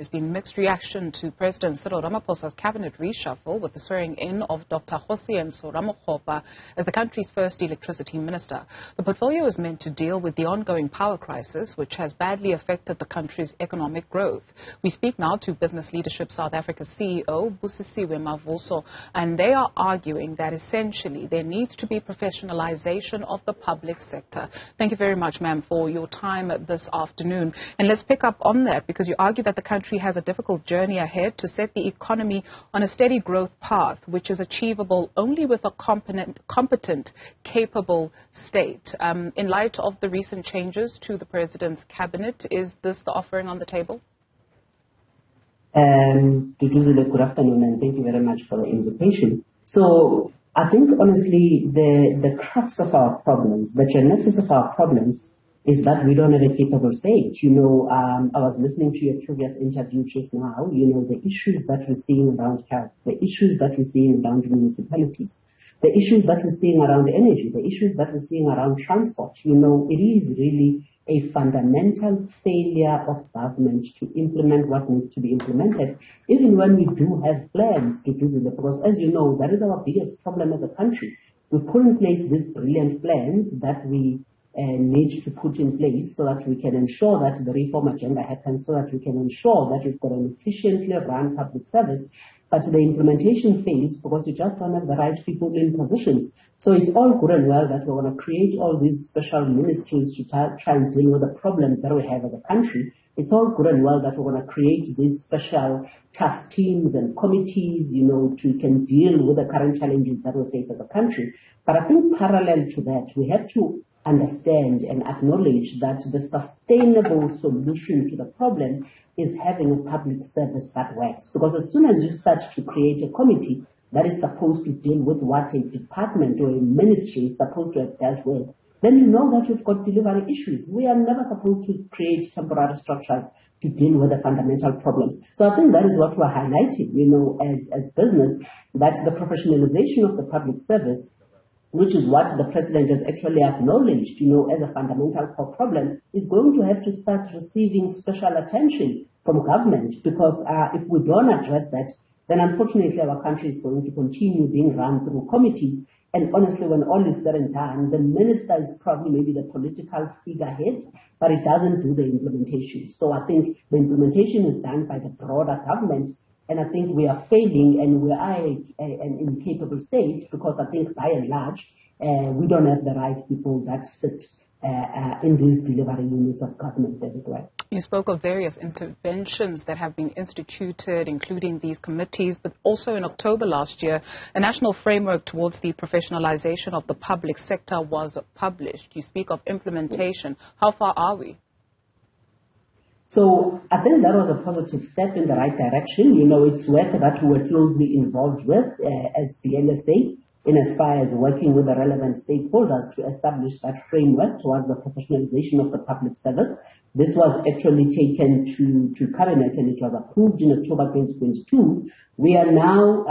There's been mixed reaction to President Cyril Ramaphosa's cabinet reshuffle with the swearing in of Dr Kgosientso Ramokgopa as the country's first electricity minister. The portfolio is meant to deal with the ongoing power crisis, which has badly affected the country's economic growth. We speak now to Business Leadership South Africa's CEO, Busisiwe Mavuso, and they are arguing that essentially there needs to be professionalization of the public sector. Thank you very much, ma'am, for your time this afternoon. And let's pick up on that, because you argue that the country has a difficult journey ahead to set the economy on a steady growth path, which is achievable only with a competent, capable state. In light of the recent changes to the President's cabinet, is this the offering on the table? Good afternoon, and thank you very much for the invitation. So I think, honestly, the crux of our problems, the genesis of our problems, is that we don't have a capable state. I was listening to your previous interview just now. The issues that we're seeing around health, the issues that we're seeing around municipalities, the issues that we're seeing around energy, the issues that we're seeing around transport. It is really a fundamental failure of government to implement what needs to be implemented, even when we do have plans to do so. Because, as you know, that is our biggest problem as a country. We put in place these brilliant plans that we need to put in place so that we can ensure that the reform agenda happens, so that we can ensure that we've got an efficiently run public service. But the implementation fails because you just don't have the right people in positions. So it's all good and well that we're going to create all these special ministries to try and deal with the problems that we have as a country. It's all good and well that we're going to create these special task teams and committees, to can deal with the current challenges that we face as a country. But I think parallel to that, we have to understand and acknowledge that the sustainable solution to the problem is having a public service that works. Because as soon as you start to create a committee that is supposed to deal with what a department or a ministry is supposed to have dealt with, then you know that you've got delivery issues. We are never supposed to create temporary structures to deal with the fundamental problems. So I think that is what we're highlighting, as business, that the professionalization of the public service, which is what the President has actually acknowledged, as a fundamental core problem, is going to have to start receiving special attention from government. Because if we don't address that, then unfortunately our country is going to continue being run through committees. And honestly, when all is said and done, the minister is probably maybe the political figurehead, but it doesn't do the implementation. So I think the implementation is done by the broader government. And I think we are failing, and we are an incapable state, because I think by and large, we don't have the right people that sit in these delivery units of government everywhere. You spoke of various interventions that have been instituted, including these committees, but also in October last year, a national framework towards the professionalization of the public sector was published. You speak of implementation. How far are we? So I think that was a positive step in the right direction. It's work that we were closely involved with as the NSA, in as far as working with the relevant stakeholders to establish that framework towards the professionalization of the public service. This was actually taken to Cabinet, and it was approved in October 2022. We are now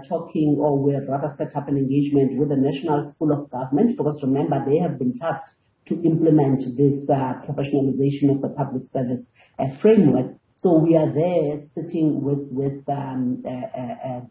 talking, or we're rather set up an engagement with the National School of Government, because remember, they have been tasked to implement this professionalization of the public service framework. So we are there sitting with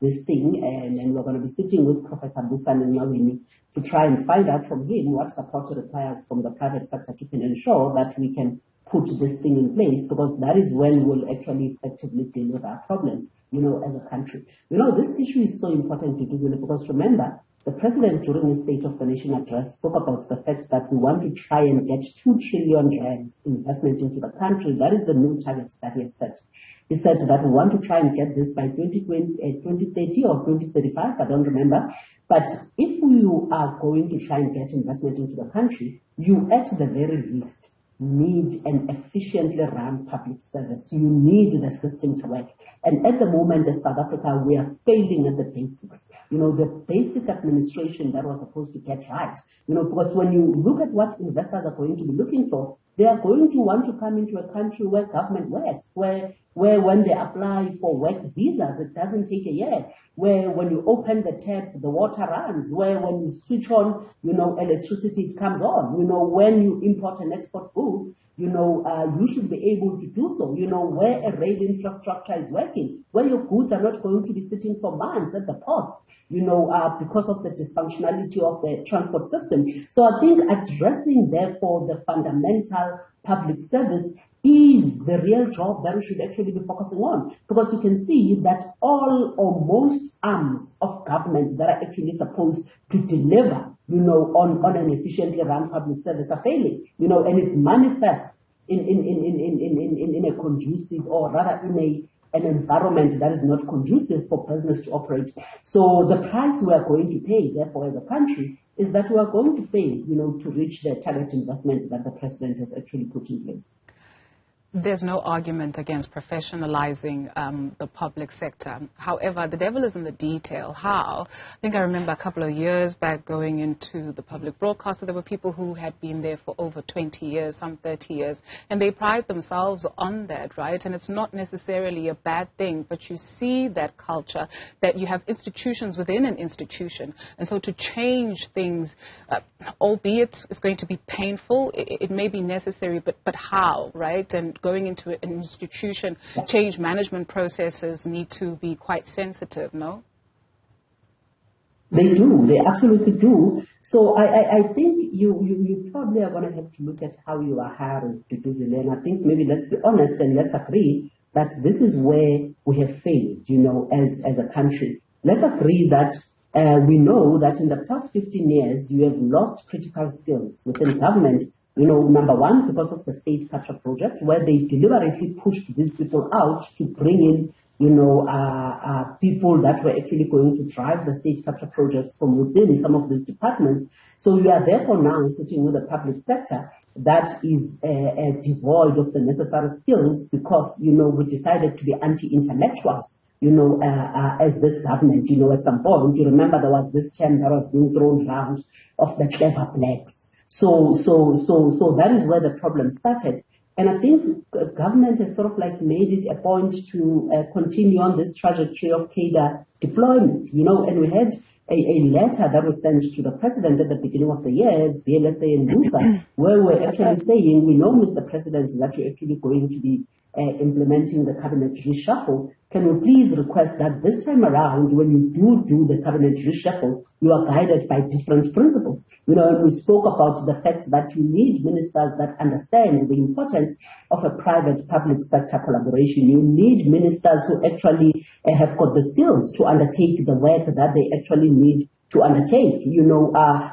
this thing, and we're going to be sitting with Professor Busisiwe to try and find out from him what support he requires from the private sector to ensure that we can put this thing in place, because that is when we'll actually effectively deal with our problems, as a country. This issue is so important because remember, the President, during his State of the Nation address, spoke about the fact that we want to try and get 2 trillion rands investment into the country. That is the new target that he has set. He said that we want to try and get this by 2030 or 2035, I don't remember. But if you are going to try and get investment into the country, you at the very least need an efficiently run public service. You need the system to work. And at the moment, as South Africa, we are failing at the basics. The basic administration that was supposed to get right. Because when you look at what investors are going to be looking for, they are going to want to come into a country where government works, where where when they apply for work visas, it doesn't take a year, where when you open the tap, the water runs, where when you switch on, electricity, it comes on, when you import and export goods, you should be able to do so, where a rail infrastructure is working, where your goods are not going to be sitting for months at the ports, because of the dysfunctionality of the transport system. So I think addressing, therefore, the fundamental public service is the real job that we should actually be focusing on. Because you can see that all or most arms of government that are actually supposed to deliver, on an efficiently run public service are failing, and it manifests in a conducive, or rather in an environment that is not conducive for business to operate. So the price we are going to pay, therefore, as a country, is that we are going to fail, to reach the target investment that the president has actually put in place. There's no argument against professionalizing the public sector. However, the devil is in the detail. How? I think I remember a couple of years back going into the public broadcaster, there were people who had been there for over 20 years, some 30 years, and they pride themselves on that, right? And it's not necessarily a bad thing, but you see that culture, that you have institutions within an institution. And so to change things, albeit it's going to be painful, it may be necessary, but how, right? And going into an institution, change management processes need to be quite sensitive, no? They do. They absolutely do. So I think you probably are going to have to look at how you are hiring, Busisiwe. And I think maybe let's be honest and let's agree that this is where we have failed, as a country. Let's agree that we know that in the past 15 years, you have lost critical skills within government. Number one, because of the state capture project, where they deliberately pushed these people out to bring in, people that were actually going to drive the state capture projects from within some of these departments. So you are therefore now sitting with a public sector that is devoid of the necessary skills because, we decided to be anti-intellectuals. As this government, at some point, you remember there was this term that was being thrown around of the clever blacks. So that is where the problem started. And I think government has sort of made it a point to continue on this trajectory of cadre deployment, and we had a letter that was sent to the president at the beginning of the year, as BLSA and NUSA, where we're actually saying, we know, Mr. President, that you're actually going to be implementing the cabinet reshuffle. Can we please request that this time around, when you do the cabinet reshuffle, you are guided by different principles? And we spoke about the fact that you need ministers that understand the importance of a private-public sector collaboration. You need ministers who actually have got the skills to undertake the work that they actually need to undertake.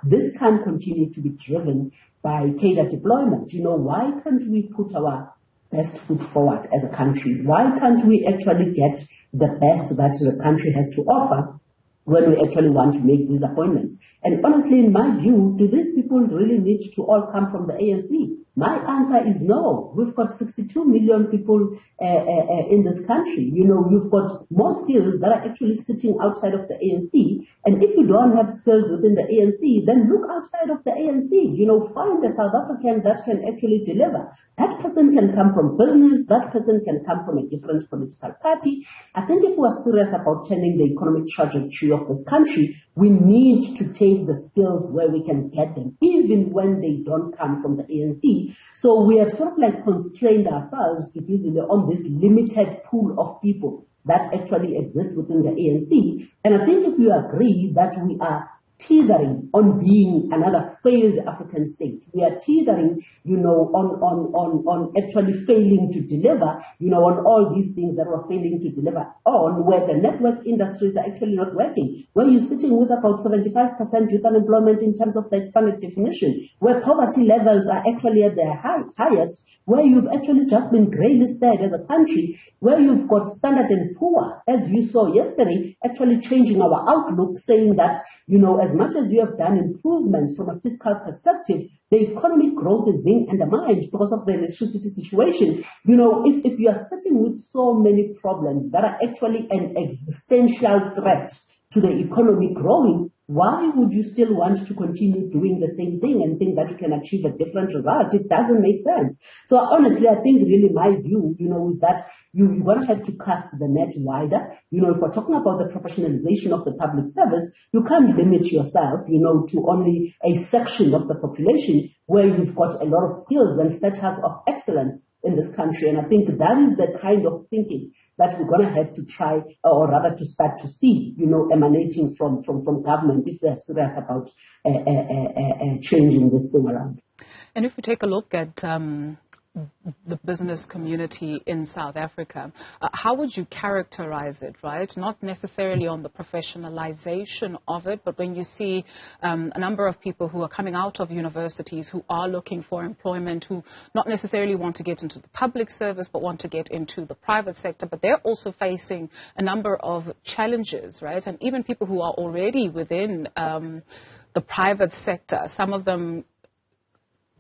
This can't continue to be driven by cadre deployment. Why can't we put our best foot forward as a country? Why can't we actually get the best that the country has to offer when we actually want to make these appointments? And honestly, in my view, do these people really need to all come from the ANC? My answer is no. We've got 62 million people in this country. You've got more skills that are actually sitting outside of the ANC. And if you don't have skills within the ANC, then look outside of the ANC. Find a South African that can actually deliver. That person can come from business. That person can come from a different political party. I think if we're serious about turning the economic trajectory of this country, we need to take the skills where we can get them, even when they don't come from the ANC. So we have sort of constrained ourselves to on this limited pool of people that actually exist within the ANC. And I think if you agree that we are teetering on being another failed African state, we are teetering, on actually failing to deliver, on all these things that we're failing to deliver on, where the network industries are actually not working, where you're sitting with about 75% youth unemployment in terms of the expanded definition, where poverty levels are actually at their highest, where you've actually just been grey-listed as a country, where you've got Standard & Poor, as you saw yesterday, actually changing our outlook, saying that, as much as you have done improvements from a fiscal perspective, the economic growth is being undermined because of the electricity situation. If you are sitting with so many problems that are actually an existential threat to the economy growing, why would you still want to continue doing the same thing and think that you can achieve a different result? It doesn't make sense. So honestly, I think really my view, is that you're going to have to cast the net wider. If we're talking about the professionalization of the public service, you can't limit yourself, to only a section of the population where you've got a lot of skills and status of excellence in this country. And I think that is the kind of thinking that we're going to have to try, or rather to start to see, emanating from government if they're serious about changing this thing around. And if we take a look at the business community in South Africa, how would you characterize it, right? Not necessarily on the professionalization of it, but when you see a number of people who are coming out of universities who are looking for employment, who not necessarily want to get into the public service, but want to get into the private sector, but they're also facing a number of challenges, right? And even people who are already within the private sector, some of them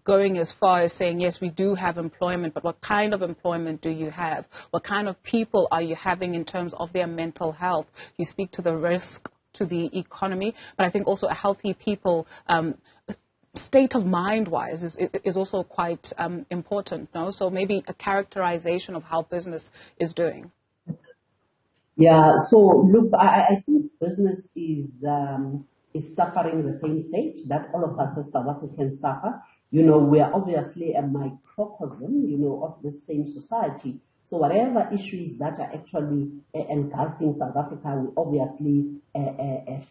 going as far as saying, yes, we do have employment, but what kind of employment do you have? What kind of people are you having in terms of their mental health? You speak to the risk to the economy, but I think also a healthy people state of mind-wise is also quite important, no? So maybe a characterization of how business is doing. Yeah, so look, I think business is suffering the same fate that all of us as South Africans suffer. We are obviously a microcosm, of the same society. So whatever issues that are actually engulfing South Africa will obviously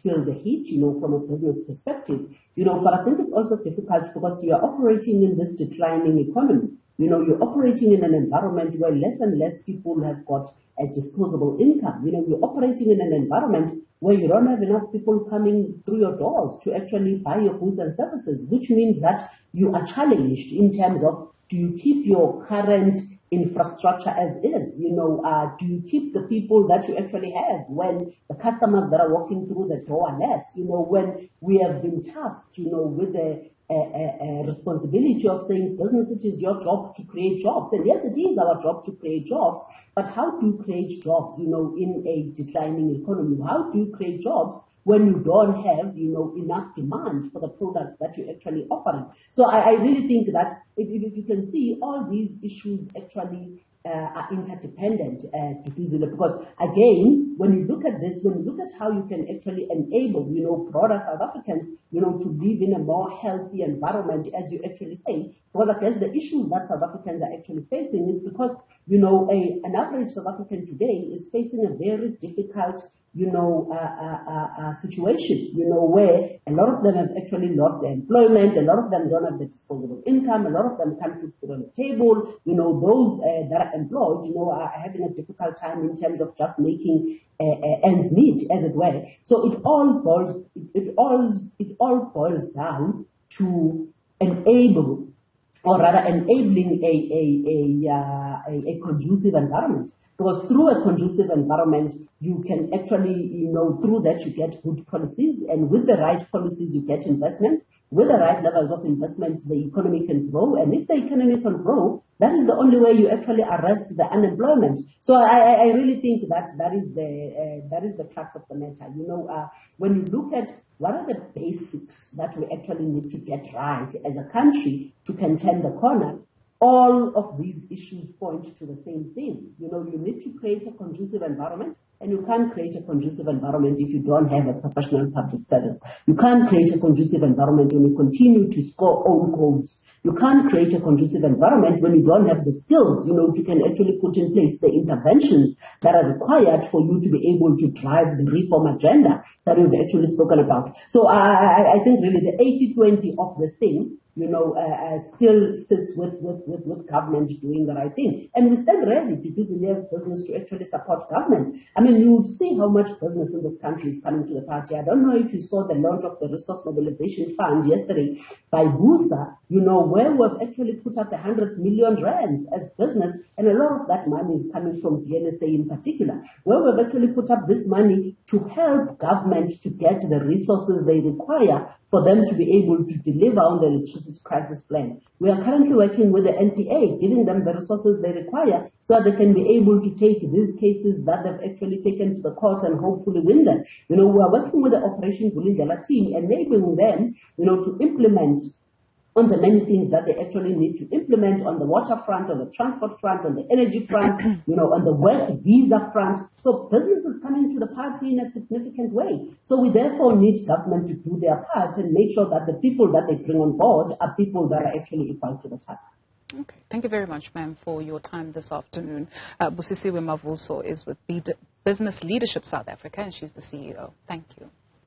feel the heat, from a business perspective. But I think it's also difficult because you are operating in this declining economy. You're operating in an environment where less and less people have got a disposable income. You're operating in an environment where you don't have enough people coming through your doors to actually buy your goods and services, which means that you are challenged in terms of, do you keep your current infrastructure as is? Do you keep the people that you actually have when the customers that are walking through the door are less? When we have been tasked, with the responsibility of saying business, it is your job to create jobs. And yes, it is our job to create jobs, but how do you create jobs, in a declining economy? How do you create jobs when you don't have, enough demand for the products that you're actually offering? So I really think that if you can see, all these issues actually are interdependent, because again, when you look at this, when you look at how you can actually enable, broader South Africans, to live in a more healthy environment, as you actually say, because I guess the issues that South Africans are actually facing is because, an average South African today is facing a very difficult situation, where a lot of them have actually lost their employment, a lot of them don't have the disposable income, a lot of them can't put food on the table, those that are employed, are having a difficult time in terms of just making ends meet, as it were. So it all boils down to enabling a conducive environment. Because through a conducive environment, you can actually, through that you get good policies, and with the right policies you get investment. With the right levels of investment, the economy can grow, and if the economy can grow, that is the only way you actually arrest the unemployment. So I really think that is the crux of the matter. When you look at what are the basics that we actually need to get right as a country to can turn the corner, all of these issues point to the same thing. You need to create a conducive environment, and you can't create a conducive environment if you don't have a professional public service. You can't create a conducive environment when you continue to score own goals. You can't create a conducive environment when you don't have the skills, you can actually put in place the interventions that are required for you to be able to drive the reform agenda that we've actually spoken about. So I think really the 80-20 of this thing, still sits with government doing the right thing. And we stand ready to business to actually support government. I mean, you would see how much business in this country is coming to the party. I don't know if you saw the launch of the Resource Mobilization Fund yesterday by Busa, where we've actually put up 100 million rands as business, and a lot of that money is coming from DNSA in particular, where we've actually put up this money to help government to get the resources they require for them to be able to deliver on the electricity crisis plan. We are currently working with the NPA, giving them the resources they require so that they can be able to take these cases that they've actually taken to the court and hopefully win them. We are working with the Operation Vulindlela team, enabling them, to implement on the many things that they actually need to implement on the water front, on the transport front, on the energy front, on the work visa front. So business is coming to the party in a significant way. So we therefore need government to do their part and make sure that the people that they bring on board are people that are actually equal to the task. Okay. Thank you very much, ma'am, for your time this afternoon. Busisiwe Mavuso is with Business Leadership South Africa, and she's the CEO. Thank you.